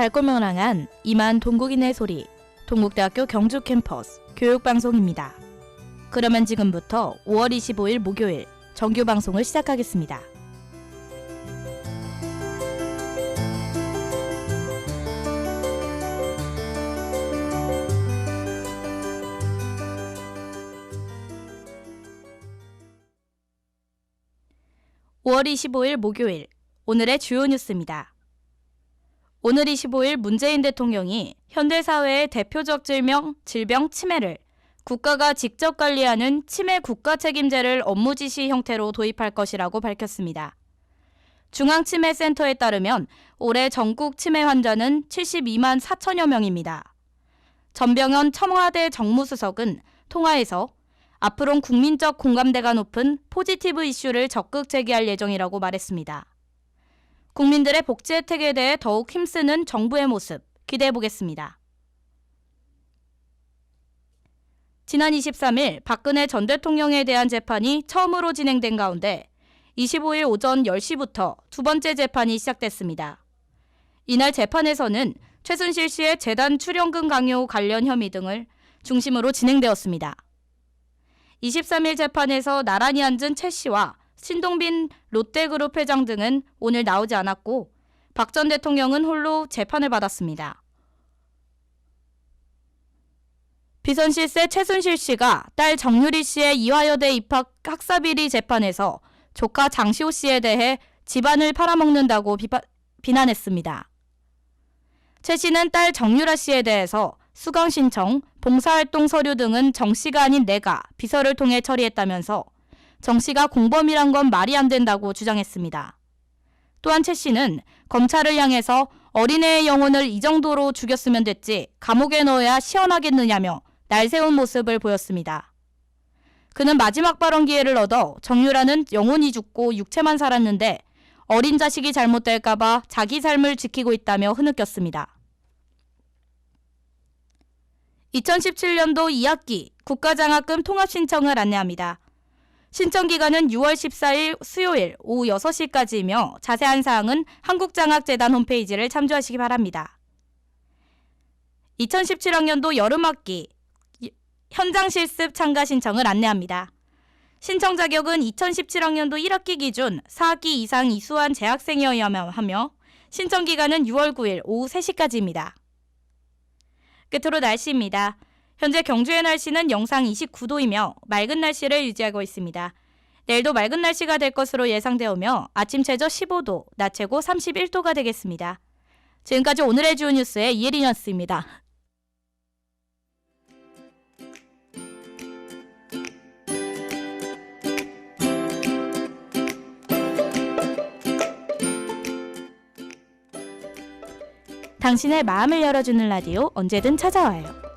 밝고 명랑한 이만 동국인의 소리, 동국대학교 경주 캠퍼스 교육방송입니다. 그러면 지금부터 5월 25일 목요일 정규 방송을 시작하겠습니다. (5월 25일) 목요일 오늘의 주요 뉴스입니다. 오늘 25일 문재인 대통령이 현대사회의 대표적 질병 치매를 국가가 직접 관리하는 치매 국가책임제를 업무 지시 형태로 도입할 것이라고 밝혔습니다. 중앙치매센터에 따르면 올해 전국 치매 환자는 72만 4천여 명입니다. 전병헌 청와대 정무수석은 통화에서 앞으론 국민적 공감대가 높은 포지티브 이슈를 적극 제기할 예정이라고 말했습니다. 국민들의 복지 혜택에 대해 더욱 힘쓰는 정부의 모습 기대해보겠습니다. 지난 23일 박근혜 전 대통령에 대한 재판이 처음으로 진행된 가운데 25일 오전 10시부터 두 번째 재판이 시작됐습니다. 이날 재판에서는 최순실 씨의 재단 출연금 강요 관련 혐의 등을 중심으로 진행되었습니다. 23일 재판에서 나란히 앉은 최 씨와 신동빈 롯데그룹 회장 등은 오늘 나오지 않았고 박 전 대통령은 홀로 재판을 받았습니다. 비선실세 최순실 씨가 딸 정유리 씨의 이화여대 입학 학사비리 재판에서 조카 장시호 씨에 대해 집안을 팔아먹는다고 비난했습니다. 최 씨는 딸 정유라 씨에 대해서 수강 신청, 봉사활동 서류 등은 정 씨가 아닌 내가 비서를 통해 처리했다면서 정 씨가 공범이란 건 말이 안 된다고 주장했습니다. 또한 최 씨는 검찰을 향해서 어린애의 영혼을 이 정도로 죽였으면 됐지 감옥에 넣어야 시원하겠느냐며 날세운 모습을 보였습니다. 그는 마지막 발언 기회를 얻어 정유라는 영혼이 죽고 육체만 살았는데 어린 자식이 잘못될까봐 자기 삶을 지키고 있다며 흐느꼈습니다. 2017년도 2학기 국가장학금 통합 신청을 안내합니다. 신청 기간은 6월 14일 수요일 오후 6시까지이며 자세한 사항은 한국장학재단 홈페이지를 참조하시기 바랍니다. 2017학년도 여름학기 현장 실습 참가 신청을 안내합니다. 신청 자격은 2017학년도 1학기 기준 4학기 이상 이수한 재학생이어야 하며 신청 기간은 6월 9일 오후 3시까지입니다. 끝으로 날씨입니다. 현재 경주의 날씨는 영상 29도이며 맑은 날씨를 유지하고 있습니다. 내일도 맑은 날씨가 될 것으로 예상되어 오며 아침 최저 15도, 낮 최고 31도가 되겠습니다. 지금까지 오늘의 주요 뉴스의 이혜린이었습니다. 당신의 마음을 열어주는 라디오 언제든 찾아와요.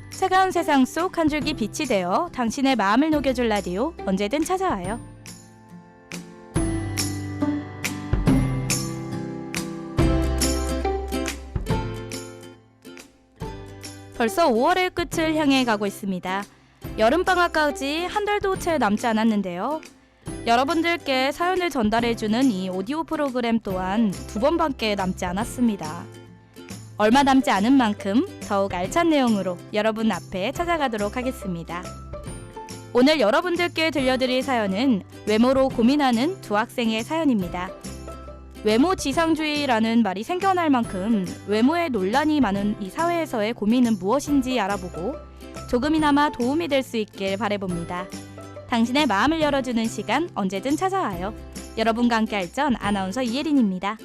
차가운 세상 속 한 줄기 빛이 되어 당신의 마음을 녹여줄 라디오 언제든 찾아와요. 벌써 5월의 끝을 향해 가고 있습니다. 여름방학까지 한 달도 채 남지 않았는데요. 여러분들께 사연을 전달해주는 이 오디오 프로그램 또한 두 번밖에 남지 않았습니다. 얼마 남지 않은 만큼 더욱 알찬 내용으로 여러분 앞에 찾아가도록 하겠습니다. 오늘 여러분들께 들려드릴 사연은 외모로 고민하는 두 학생의 사연입니다. 외모 지상주의라는 말이 생겨날 만큼 외모에 논란이 많은 이 사회에서의 고민은 무엇인지 알아보고 조금이나마 도움이 될 수 있길 바라봅니다. 당신의 마음을 열어주는 시간 언제든 찾아와요. 여러분과 함께 할 전 아나운서 이혜린입니다.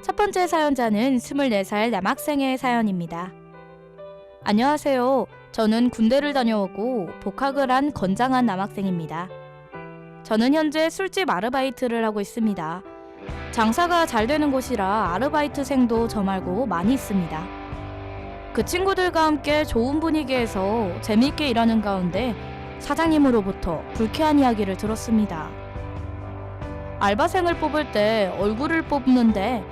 첫 번째 사연자는 24살 남학생의 사연입니다. 안녕하세요. 저는 군대를 다녀오고 복학을 한 건장한 남학생입니다. 저는 현재 술집 아르바이트를 하고 있습니다. 장사가 잘 되는 곳이라 아르바이트생도 저 말고 많이 있습니다. 그 친구들과 함께 좋은 분위기에서 재미있게 일하는 가운데 사장님으로부터 불쾌한 이야기를 들었습니다. 알바생을 뽑을 때 얼굴을 뽑는데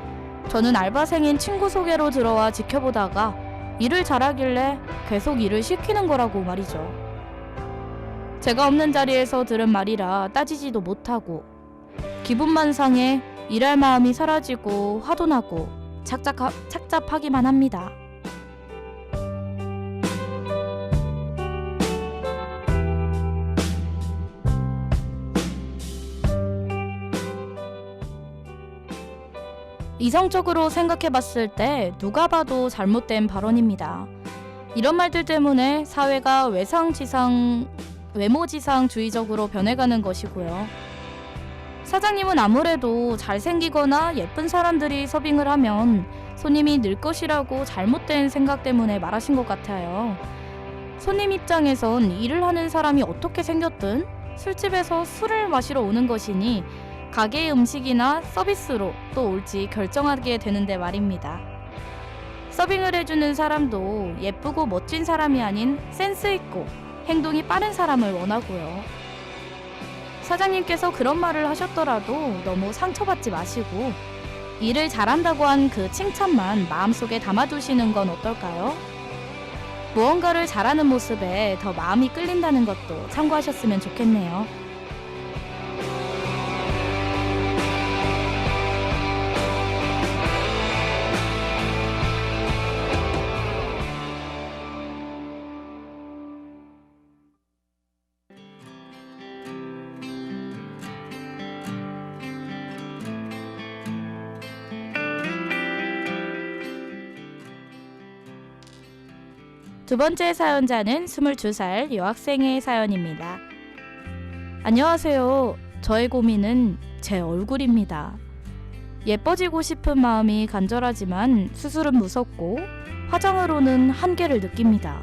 저는 알바생인 친구 소개로 들어와 지켜보다가 일을 잘하길래 계속 일을 시키는 거라고 말이죠. 제가 없는 자리에서 들은 말이라 따지지도 못하고 기분만 상해 일할 마음이 사라지고 화도 나고 착잡하기만 합니다. 이성적으로 생각해봤을 때 누가 봐도 잘못된 발언입니다. 이런 말들 때문에 사회가 외모지상주의적으로 변해가는 것이고요. 사장님은 아무래도 잘생기거나 예쁜 사람들이 서빙을 하면 손님이 늘 것이라고 잘못된 생각 때문에 말하신 것 같아요. 손님 입장에선 일을 하는 사람이 어떻게 생겼든 술집에서 술을 마시러 오는 것이니 가게의 음식이나 서비스로 또 올지 결정하게 되는데 말입니다. 서빙을 해주는 사람도 예쁘고 멋진 사람이 아닌 센스 있고 행동이 빠른 사람을 원하고요. 사장님께서 그런 말을 하셨더라도 너무 상처받지 마시고 일을 잘한다고 한 그 칭찬만 마음속에 담아두시는 건 어떨까요? 무언가를 잘하는 모습에 더 마음이 끌린다는 것도 참고하셨으면 좋겠네요. 두 번째 사연자는 22살 여학생의 사연입니다. 안녕하세요. 저의 고민은 제 얼굴입니다. 예뻐지고 싶은 마음이 간절하지만 수술은 무섭고 화장으로는 한계를 느낍니다.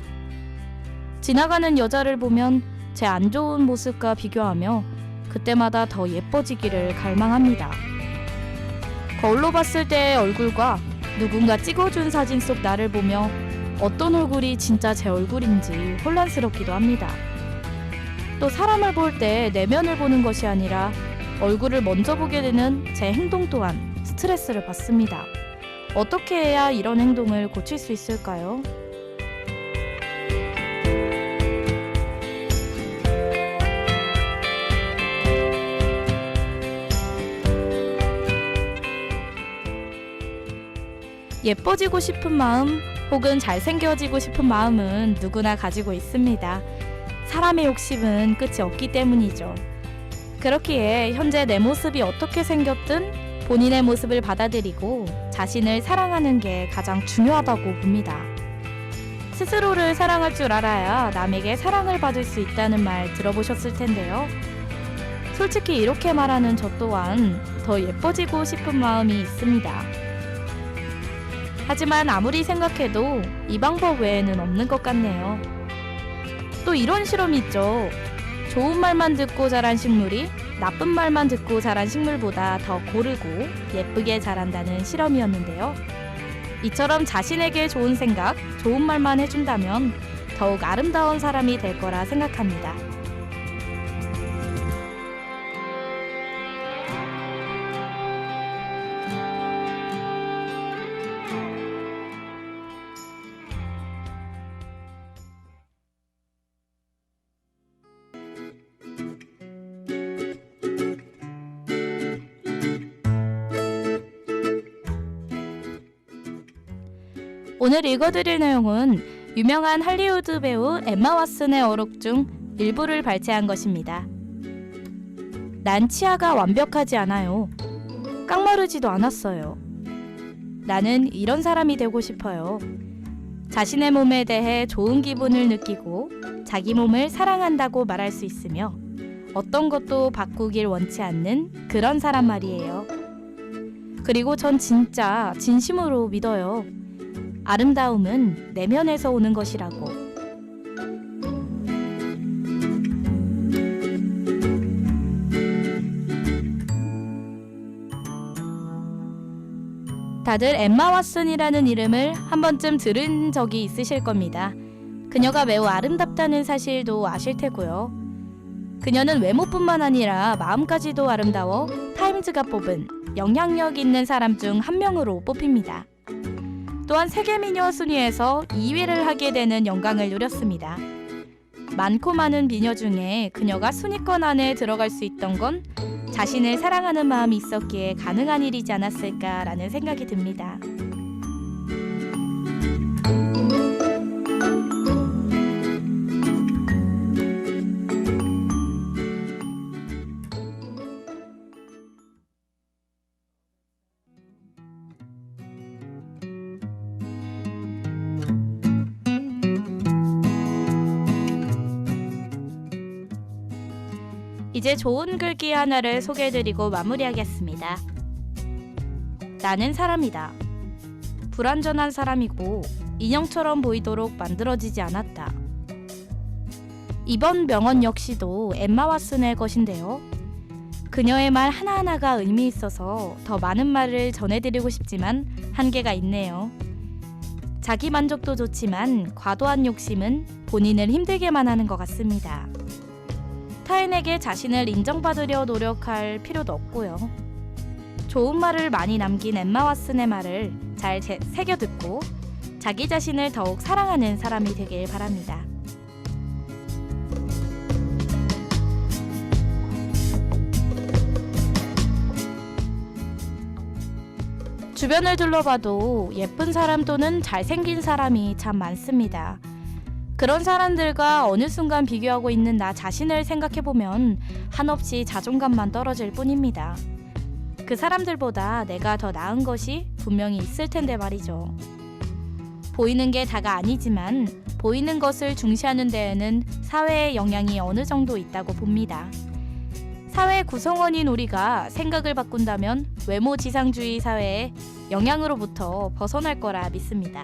지나가는 여자를 보면 제 안 좋은 모습과 비교하며 그때마다 더 예뻐지기를 갈망합니다. 거울로 봤을 때의 얼굴과 누군가 찍어준 사진 속 나를 보며 어떤 얼굴이 진짜 제 얼굴인지 혼란스럽기도 합니다. 또 사람을 볼 때 내면을 보는 것이 아니라 얼굴을 먼저 보게 되는 제 행동 또한 스트레스를 받습니다. 어떻게 해야 이런 행동을 고칠 수 있을까요? 예뻐지고 싶은 마음 혹은 잘생겨지고 싶은 마음은 누구나 가지고 있습니다. 사람의 욕심은 끝이 없기 때문이죠. 그렇기에 현재 내 모습이 어떻게 생겼든 본인의 모습을 받아들이고 자신을 사랑하는 게 가장 중요하다고 봅니다. 스스로를 사랑할 줄 알아야 남에게 사랑을 받을 수 있다는 말 들어보셨을 텐데요. 솔직히 이렇게 말하는 저 또한 더 예뻐지고 싶은 마음이 있습니다. 하지만 아무리 생각해도 이 방법 외에는 없는 것 같네요. 또 이런 실험이 있죠. 좋은 말만 듣고 자란 식물이 나쁜 말만 듣고 자란 식물보다 더 고르고 예쁘게 자란다는 실험이었는데요. 이처럼 자신에게 좋은 생각, 좋은 말만 해준다면 더욱 아름다운 사람이 될 거라 생각합니다. 오늘 읽어드릴 내용은 유명한 할리우드 배우 엠마 왓슨의 어록 중 일부를 발췌한 것입니다. 난 치아가 완벽하지 않아요. 깡마르지도 않았어요. 나는 이런 사람이 되고 싶어요. 자신의 몸에 대해 좋은 기분을 느끼고 자기 몸을 사랑한다고 말할 수 있으며 어떤 것도 바꾸길 원치 않는 그런 사람 말이에요. 그리고 전 진짜 진심으로 믿어요. 아름다움은 내면에서 오는 것이라고. 다들 엠마 왓슨이라는 이름을 한 번쯤 들은 적이 있으실 겁니다. 그녀가 매우 아름답다는 사실도 아실 테고요. 그녀는 외모뿐만 아니라 마음까지도 아름다워 타임즈가 뽑은 영향력 있는 사람 중 한 명으로 뽑힙니다. 또한 세계미녀 순위에서 2위를 하게 되는 영광을 누렸습니다. 많고 많은 미녀 중에 그녀가 순위권 안에 들어갈 수 있던 건 자신을 사랑하는 마음이 있었기에 가능한 일이지 않았을까라는 생각이 듭니다. 이제 좋은 글귀 하나를 소개해드리고 마무리하겠습니다. 나는 사람이다. 불완전한 사람이고 인형처럼 보이도록 만들어지지 않았다. 이번 명언 역시도 엠마 왓슨의 것인데요. 그녀의 말 하나하나가 의미 있어서 더 많은 말을 전해드리고 싶지만 한계가 있네요. 자기 만족도 좋지만 과도한 욕심은 본인을 힘들게만 하는 것 같습니다. 타인에게 자신을 인정받으려 노력할 필요도 없고요. 좋은 말을 많이 남긴 엠마 왓슨의 말을 잘 새겨 듣고 자기 자신을 더욱 사랑하는 사람이 되길 바랍니다. 주변을 둘러봐도 예쁜 사람 또는 잘생긴 사람이 참 많습니다. 그런 사람들과 어느 순간 비교하고 있는 나 자신을 생각해보면 한없이 자존감만 떨어질 뿐입니다. 그 사람들보다 내가 더 나은 것이 분명히 있을 텐데 말이죠. 보이는 게 다가 아니지만 보이는 것을 중시하는 데에는 사회의 영향이 어느 정도 있다고 봅니다. 사회의 구성원인 우리가 생각을 바꾼다면 외모 지상주의 사회의 영향으로부터 벗어날 거라 믿습니다.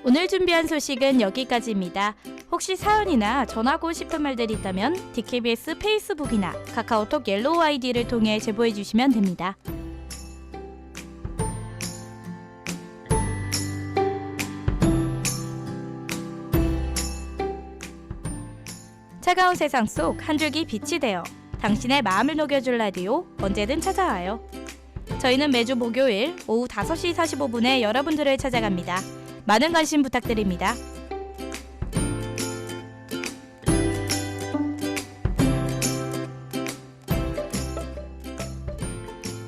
오늘 준비한 소식은 여기까지입니다. 혹시 사연이나 전하고 싶은 말들이 있다면 DKBS 페이스북이나 카카오톡 옐로우 아이디를 통해 제보해 주시면 됩니다. 차가운 세상 속 한 줄기 빛이 되어 당신의 마음을 녹여줄 라디오 언제든 찾아와요. 저희는 매주 목요일 오후 5시 45분에 여러분들을 찾아갑니다. 많은 관심 부탁드립니다.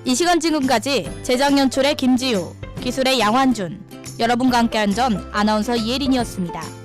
이 시간 지금까지 제작 연출의 김지우, 기술의 양환준, 여러분과 함께한 전 아나운서 이혜린이었습니다.